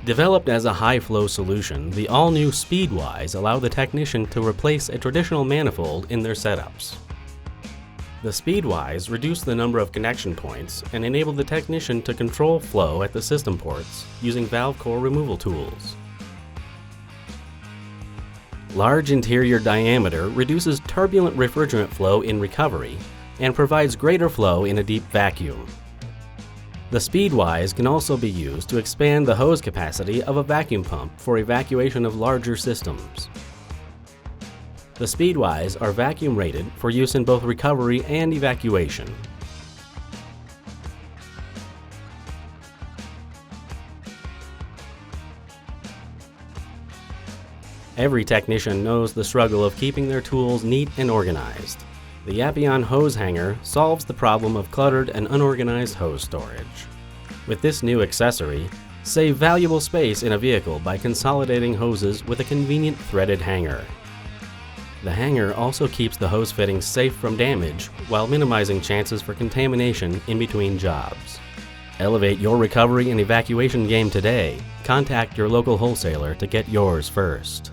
Developed as a high-flow solution, the all-new Speed-Ys allow the technician to replace a traditional manifold in their setups. The Speed-Ys reduce the number of connection points and enable the technician to control flow at the system ports using valve core removal tools. Large interior diameter reduces turbulent refrigerant flow in recovery and provides greater flow in a deep vacuum. The Speed-Ys can also be used to expand the hose capacity of a vacuum pump for evacuation of larger systems. The Speed-Ys are vacuum rated for use in both recovery and evacuation. Every technician knows the struggle of keeping their tools neat and organized. The Appion hose hanger solves the problem of cluttered and unorganized hose storage. With this new accessory, save valuable space in a vehicle by consolidating hoses with a convenient threaded hanger. The hanger also keeps the hose fittings safe from damage while minimizing chances for contamination in between jobs. Elevate your recovery and evacuation game today. Contact your local wholesaler to get yours first.